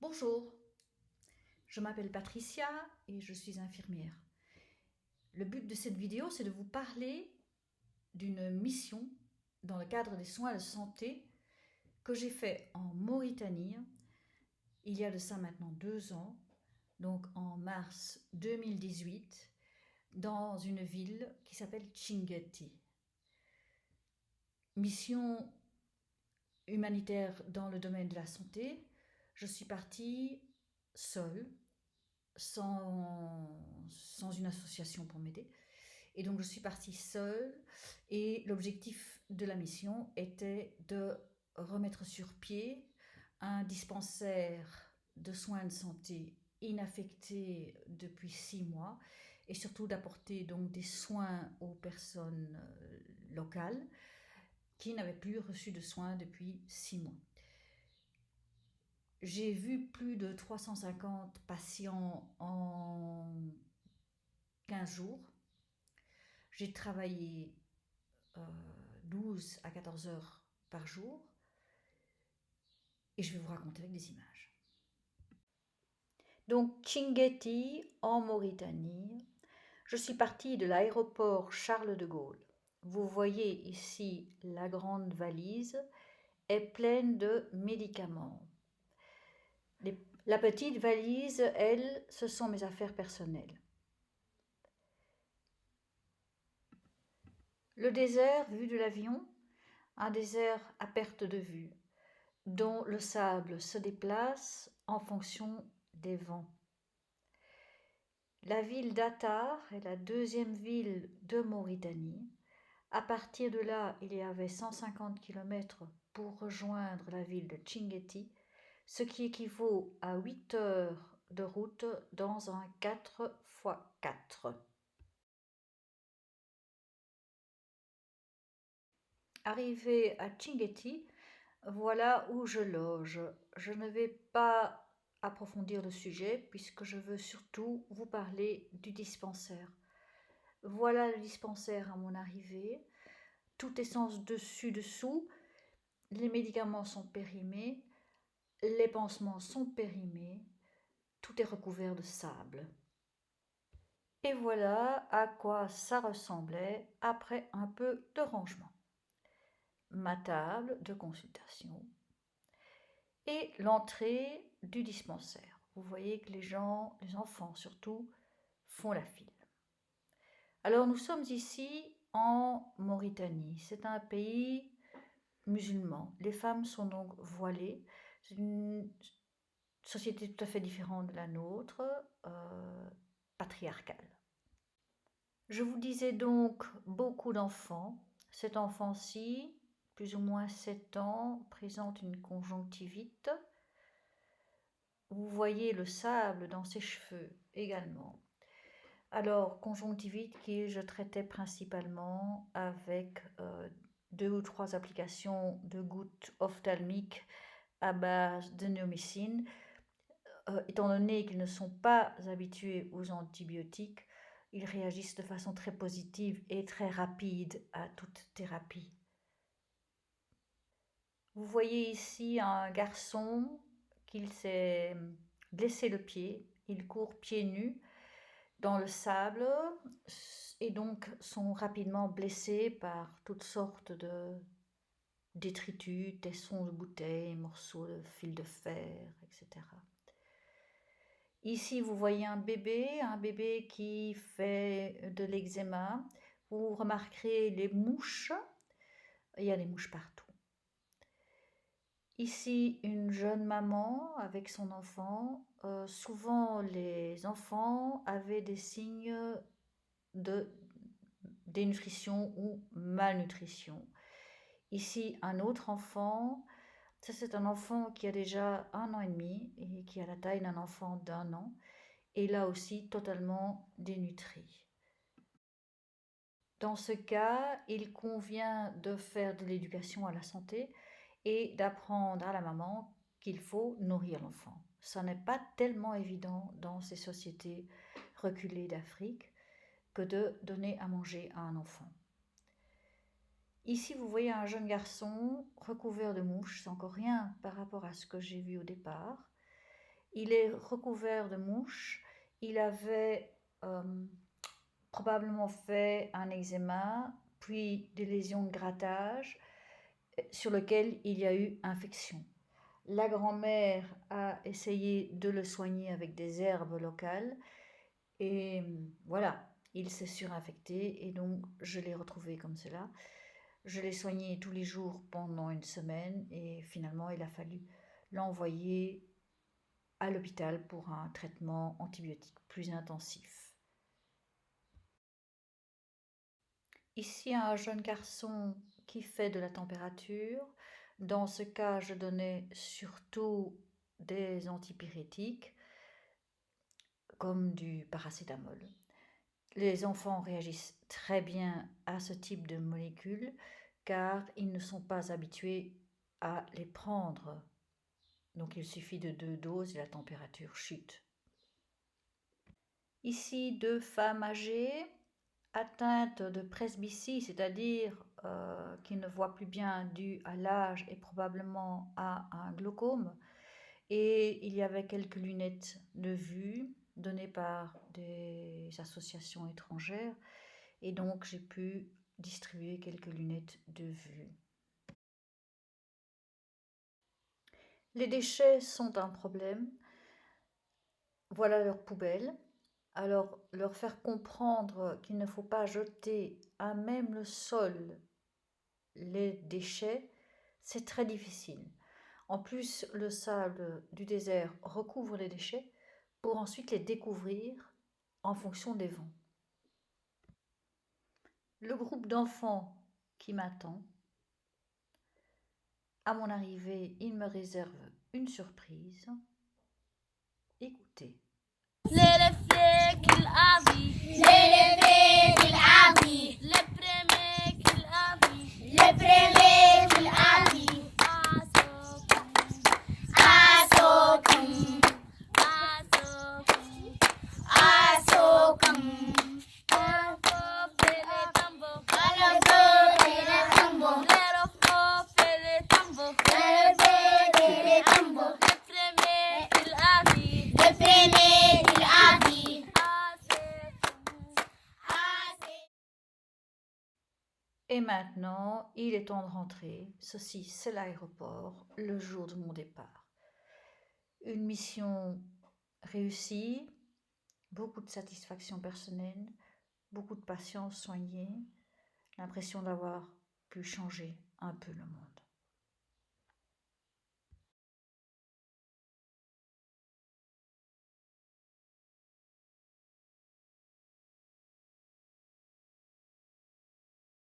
Bonjour, je m'appelle Patricia et je suis infirmière. Le but de cette vidéo, c'est de vous parler d'une mission dans le cadre des soins de santé que j'ai fait en Mauritanie il y a de ça maintenant 2 ans, donc en mars 2018, dans une ville qui s'appelle Chinguetti. Mission humanitaire dans le domaine de la santé. Je suis partie seule, sans une association pour m'aider. Et donc je suis partie seule et l'objectif de la mission était de remettre sur pied un dispensaire de soins de santé inaffecté depuis 6 mois et surtout d'apporter donc des soins aux personnes locales qui n'avaient plus reçu de soins depuis 6 mois. J'ai vu plus de 350 patients en 15 jours. J'ai travaillé 12 à 14 heures par jour et je vais vous raconter avec des images. Donc Chinguetti en Mauritanie, je suis partie de l'aéroport Charles de Gaulle. Vous voyez ici la grande valise est pleine de médicaments. La petite valise, elle, ce sont mes affaires personnelles. Le désert vu de l'avion, un désert à perte de vue, dont le sable se déplace en fonction des vents. La ville d'Attar est la deuxième ville de Mauritanie. À partir de là, il y avait 150 km pour rejoindre la ville de Chinguetti, ce qui équivaut à 8 heures de route dans un 4x4. Arrivé à Chinguetti, voilà où je loge. Je ne vais pas approfondir le sujet puisque je veux surtout vous parler du dispensaire. Voilà le dispensaire à mon arrivée. Tout est sens dessus-dessous. Les médicaments sont périmés. Les pansements sont périmés. Tout est recouvert de sable. Et voilà à quoi ça ressemblait après un peu de rangement. Ma table de consultation et l'entrée du dispensaire. Vous voyez que les enfants surtout, font la file. Alors nous sommes ici en Mauritanie. C'est un pays musulman. Les femmes sont donc voilées. C'est une société tout à fait différente de la nôtre, patriarcale. Je vous disais donc beaucoup d'enfants. Cet enfant-ci, plus ou moins 7 ans, présente une conjonctivite. Vous voyez le sable dans ses cheveux également. Alors, conjonctivite que je traitais principalement avec 2 ou 3 applications de gouttes ophtalmiques à base de néomycine. Étant donné qu'ils ne sont pas habitués aux antibiotiques, ils réagissent de façon très positive et très rapide à toute thérapie. Vous voyez ici un garçon qui s'est blessé le pied. Il court pieds nus dans le sable et donc sont rapidement blessés par toutes sortes de détritus, tessons de bouteilles, morceaux de fil de fer, etc. Ici, vous voyez un bébé qui fait de l'eczéma. Vous remarquerez les mouches. Il y a des mouches partout. Ici, une jeune maman avec son enfant. Souvent, les enfants avaient des signes de dénutrition ou malnutrition. Ici, un autre enfant. Ça, c'est un enfant qui a déjà 1 an et demi et qui a la taille d'un enfant d'1 an. Et là aussi totalement dénutri. Dans ce cas, il convient de faire de l'éducation à la santé et d'apprendre à la maman qu'il faut nourrir l'enfant. Ça n'est pas tellement évident dans ces sociétés reculées d'Afrique que de donner à manger à un enfant. Ici, vous voyez un jeune garçon recouvert de mouches, c'est encore rien par rapport à ce que j'ai vu au départ. Il est recouvert de mouches. Il avait probablement fait un eczéma, puis des lésions de grattage sur lesquelles il y a eu infection. La grand-mère a essayé de le soigner avec des herbes locales et voilà, il s'est surinfecté et donc je l'ai retrouvé comme cela. Je l'ai soigné tous les jours pendant une semaine et finalement il a fallu l'envoyer à l'hôpital pour un traitement antibiotique plus intensif. Ici, un jeune garçon qui fait de la température. Dans ce cas, je donnais surtout des antipyrétiques comme du paracétamol. Les enfants réagissent très bien à ce type de molécules car ils ne sont pas habitués à les prendre. Donc il suffit de 2 doses et la température chute. Ici, 2 femmes âgées atteintes de presbytie, c'est-à-dire qui ne voient plus bien dû à l'âge et probablement à un glaucome. Et il y avait quelques lunettes de vue données par des associations étrangères. Et donc j'ai pu distribuer quelques lunettes de vue. Les déchets sont un problème. Voilà leur poubelle. Alors leur faire comprendre qu'il ne faut pas jeter à même le sol les déchets, c'est très difficile. En plus, le sable du désert recouvre les déchets pour ensuite les découvrir en fonction des vents. Le groupe d'enfants qui m'attend, à mon arrivée, il me réserve une surprise. Écoutez. Et maintenant, il est temps de rentrer. Ceci, c'est l'aéroport, le jour de mon départ. Une mission réussie, beaucoup de satisfaction personnelle, beaucoup de patience soignée, l'impression d'avoir pu changer un peu le monde.